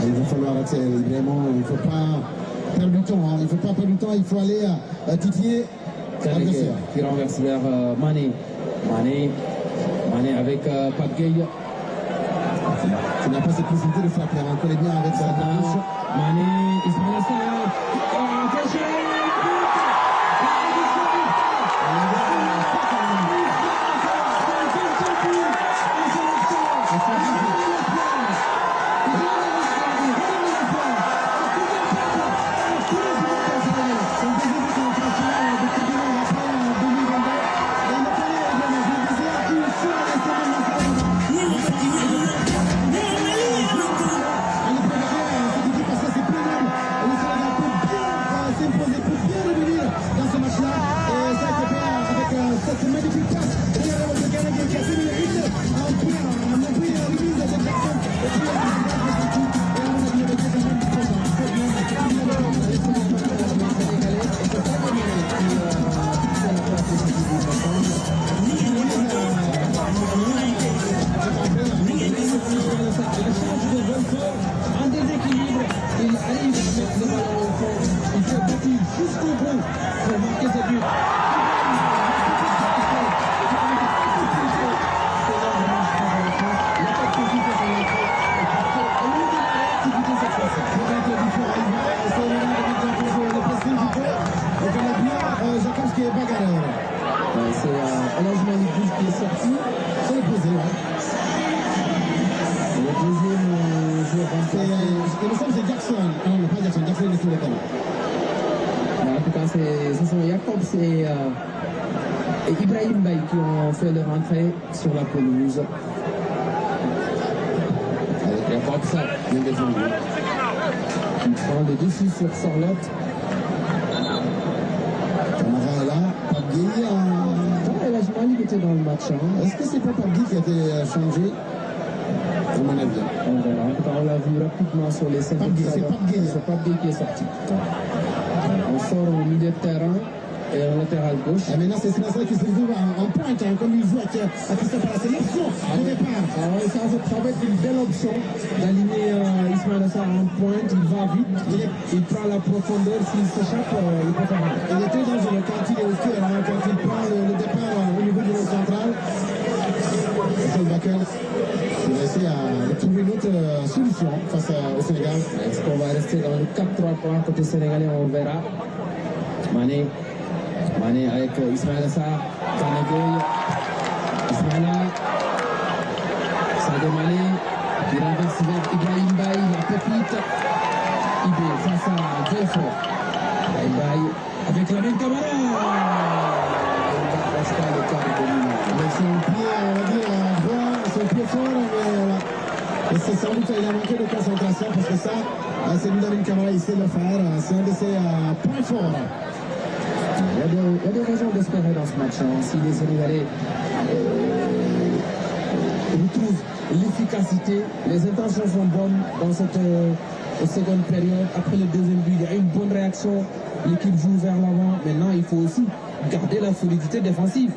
Il va falloir vraiment, il ne faut pas perdre du temps. Hein. Il ne faut pas perdre du temps, il faut aller titiller l'adversaire. Qui renverse vers Mané. Mané avec Pape Gueye. Tu n'as pas cette possibilité de frapper. On connaît bien avec sa gauche. Mané, Ismaïla Sarr. Et Ibrahim Mbaye qui ont fait leur entrée sur la pelouse. Avec la boxe bien défendue. Qui prend le dessus sur Sorlotte. Camara est là. Pape Gueye. El Hadji Malick était dans le match. Hein. Est-ce que c'est pas Pape Gueye qui a été changé? À mon avis. On verra. En tout cas, on l'a vu rapidement sur les scènes. C'est Pape Gueye. C'est Pape Gueye qui est sorti. On sort au milieu de terrain. Et en latéral gauche. Et maintenant, c'est Sinasa qui se trouve en pointe, hein, comme il joue à Christophe Palace. C'est l'option de départ. Ça va être une belle option d'aligner Ismaïla Sarr en pointe. Il va vite. Il prend la profondeur. S'il s'échappe, il peut faire mal. Il est très dangereux quand il est au cœur, hein, quand il prend le départ au niveau du rond central. Solbakken, il va essayer de trouver une autre solution face au Sénégal. Est-ce qu'on va rester dans le 4-3-3 côté sénégalais? On verra. Mané avec Ismaïla Sarr, Kanagay, Ismaïla, Sadio Mané, qui renverse vers Ibrahim Mbaye, la pépite, Ibé face à Diofo, Ibrahim Mbaye avec la même Camara, il ne passe pas le quart de minute. Avec son pied, on va dire, droit, son pied fort, mais c'est sans doute il a manqué de concentration parce que ça, c'est Lamine Camara, il sait le faire, c'est un de ses points forts. Il y a des raisons d'espérer dans ce match. Hein. Si les Sénégalais retrouvent l'efficacité, les intentions sont bonnes dans cette seconde période. Après le deuxième but, il y a une bonne réaction. L'équipe joue vers l'avant. Maintenant, il faut aussi garder la solidité défensive.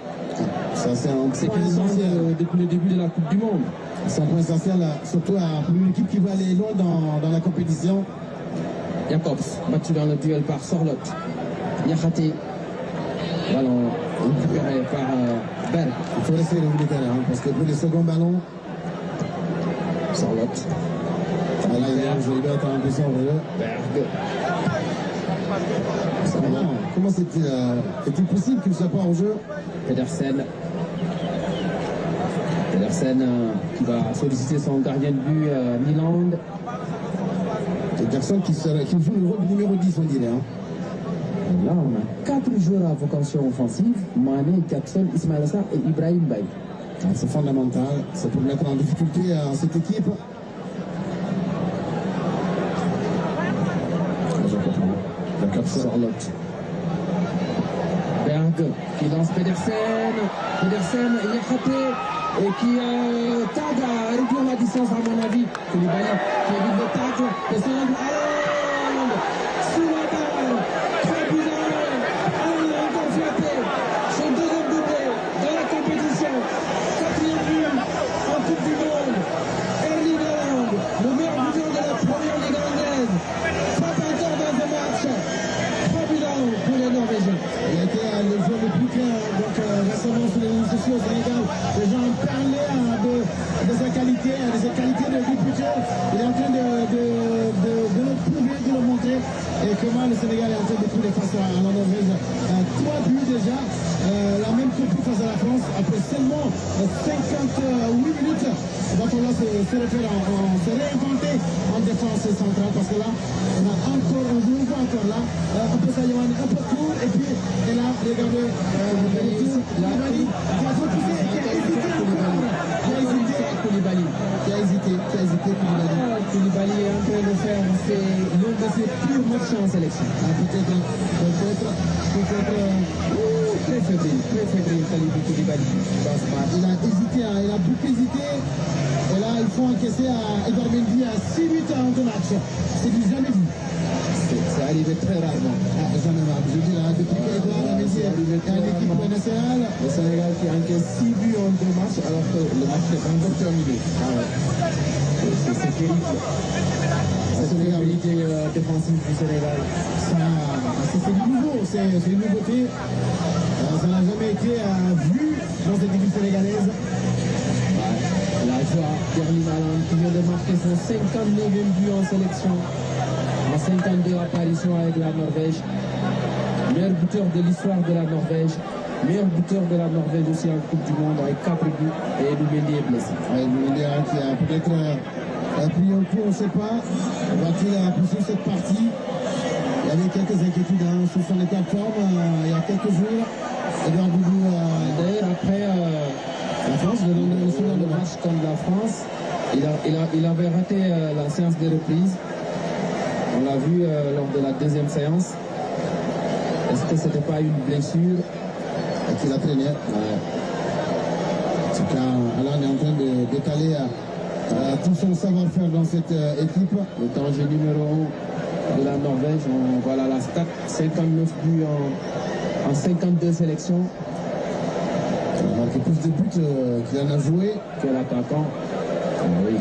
Ça, c'est un point essentiel depuis le début de la Coupe du Monde. C'est un point essentiel, surtout pour une équipe qui va aller loin dans la compétition. Jacobs, battu dans le duel par Sorlotte. Niakhaté. Ballon récupéré par Berg. Il faut laisser le bout de terrain parce que pour les seconds ballons, Sorlotte. Ah là, il doit être en position de jeu. Berg. Comment est-il possible qu'il ne soit pas en jeu? Pedersen qui va solliciter son gardien de but, Milan. C'est Jackson qui joue le rôle du numéro 10, on dirait. Hein. Là, on a 4 joueurs à vocation offensive, Mané, Jackson, Ismaïla Sarr et Ibrahim Mbaye. C'est fondamental, c'est pour mettre en difficulté cette équipe. Sorlotte. Berg qui lance Pedersen, Niakhaté et qui tarde à réduire la distance à mon avis. Koulibaly qui évite le tacle et c'est Haaland sous la barre, 3 buts à 1. Haaland encore flatté, son deuxième doublé dans la compétition, 4e but en Coupe du Monde. Erling Haaland, le meilleur buteur de la première Sénégal est en train de couler face à la Norvège. 3 buts déjà. La même copie face à la France. Après seulement 58 minutes, il va falloir se réinventer en défense centrale parce que là, on a encore, on vous voit encore là, un peu Saïwan, un peu court, et puis, et là, regardez, Koulibaly, qui a repoussé, qui a hésité encore, qui a hésité Koulibaly. Koulibaly est en train de faire l'un de ses purs matchs en sélection. Très fébrile, Kalidou Koulibaly dans ce match. Il a hésité, il a beaucoup hésité. Et là, il faut encaisser à Edouard Mendy à 6 minutes en 2 matchs. C'est du jamais vu. C'est arrivé très rarement. Jamais vu. Je dis là, depuis qu'Edouard Mendy est en équipe nationale. Le Sénégal qui encaisse 6 buts en 2 matchs alors que le match n'est pas encore terminé. C'est terrible. Cette fébrilité défensive du Sénégal. C'est du nouveau, c'est une nouveauté. Ça n'a jamais été vu dans cette équipe sénégalaise. La joie d'Erling Haaland qui vient de marquer son 59e but en sélection. En 52 apparitions avec la Norvège. Meilleur buteur de l'histoire de la Norvège. Meilleur buteur de la Norvège aussi en Coupe du Monde avec 4 buts. Et Edou Mendy est blessé. Edou Mendy qui a peut-être pris un coup, on ne sait pas. Va-t-il poursuivre cette partie? Il y avait quelques inquiétudes sur son état de forme il y a quelques jours. Edouard Doudou, d'ailleurs, après la France, le match contre la France, il avait raté la séance de reprise. On l'a vu lors de la deuxième séance. Est-ce que ce n'était pas une blessure qu'il a traîné? En tout cas, Haaland est en train d'étaler tout son savoir-faire dans cette équipe. Le danger numéro 1 de la Norvège, voilà la stat, 59 buts en 52 sélections. Il a marqué plus de buts qu'il en a joué. Que l'attaquant. Il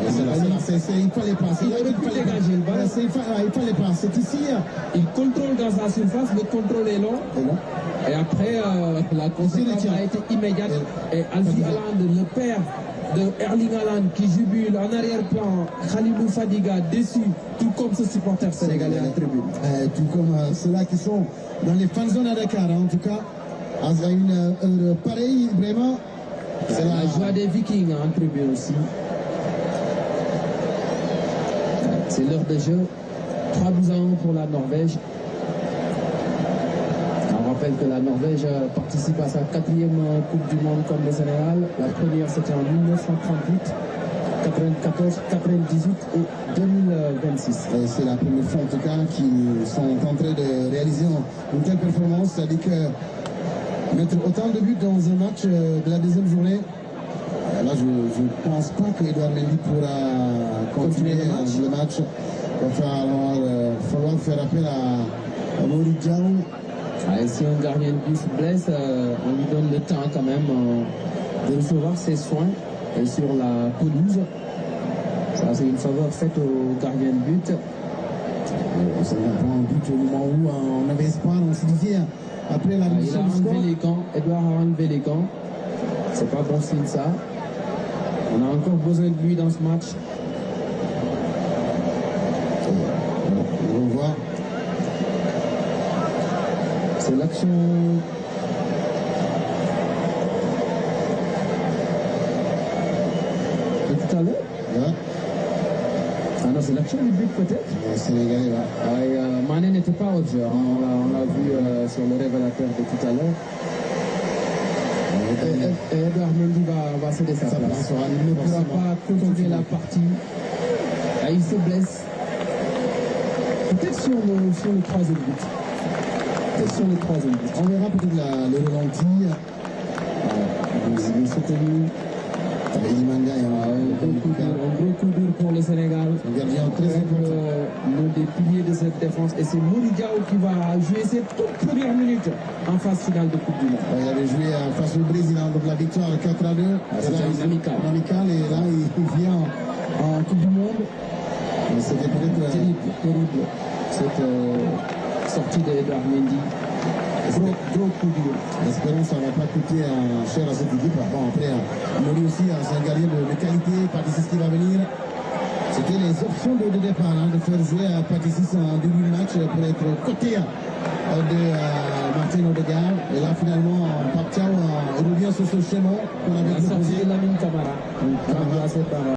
fallait pas. Il aurait pu dégager le ballon. Il fallait pas. C'est ici. Il contrôle dans sa surface, le contrôle est long. Et après, la conséquence a été immédiate. Et Alfie Haaland, le père de Erling Haaland, qui jubile en arrière-plan, Khalilou Fadiga déçu, tout comme ce supporter sénégalais en tribune. Tout comme ceux-là qui sont dans les fan zones à Dakar, en tout cas, à une heure pareille, vraiment. C'est la joie des Vikings en tribune aussi. C'est l'heure de jeu. 3 buts à 1 pour la Norvège. On rappelle que la Norvège participe à sa 4e Coupe du Monde comme le Sénégal. La première c'était en 1938, 94, 98 et 2026. C'est la première fois en tout cas qu'ils sont en train de réaliser une telle performance. C'est-à-dire que mettre autant de buts dans un match de la deuxième journée, là je ne pense pas que Edouard Mendy pourra continuer le match. Il va falloir faire appel à Mori Diaw. Et si un gardien de but se blesse, on lui donne le temps quand même de recevoir ses soins sur la pelouse. Ça, c'est une faveur faite au gardien de but. Ça n'a pas un but au moment où on avait espoir, on se disait après la réduction du score. Les gants. Edouard a enlevé les gants. C'est pas bon signe ça. On a encore besoin de lui dans ce match. On voit. C'est l'action de tout à l'heure. Ouais. Ah non, c'est l'action du but peut-être. Sénégalais là. Mané n'était pas au jeu. On l'a vu sur le révélateur de tout à l'heure. Edouard Mendy va céder sa place. Il ne pourra pas continuer la partie. Et il se blesse. Peut-être sur le troisième but. Sur le troisième but. On verra peut-être le ralenti. Nous soutenons Ilimanga et un gros coup dur pour le Sénégal. Un gardien très important. L'un des piliers de cette défense. Et c'est Mori Diaw qui va jouer ses toutes premières minutes en phase finale de Coupe du Monde. Il avait joué face au Brésil, donc la victoire 4-2. C'était un amical. Et là, il vient en Coupe du Monde. C'était peut-être terrible. Cette sortie d'Edouard Mendy. Gros coup dur. Espérons que ça ne va pas coûter cher à cette équipe. Bon, après, Mori aussi, c'est un gardien de qualité, pas d'ici ce qui va venir. C'était les options de départ, hein, de faire jouer à Patricis en début de match pour être côté de Martin Odegaard. Et là, finalement, Pape Thiaw revient sur ce schéma qu'on avait proposé. La sortie de Lamine Camara.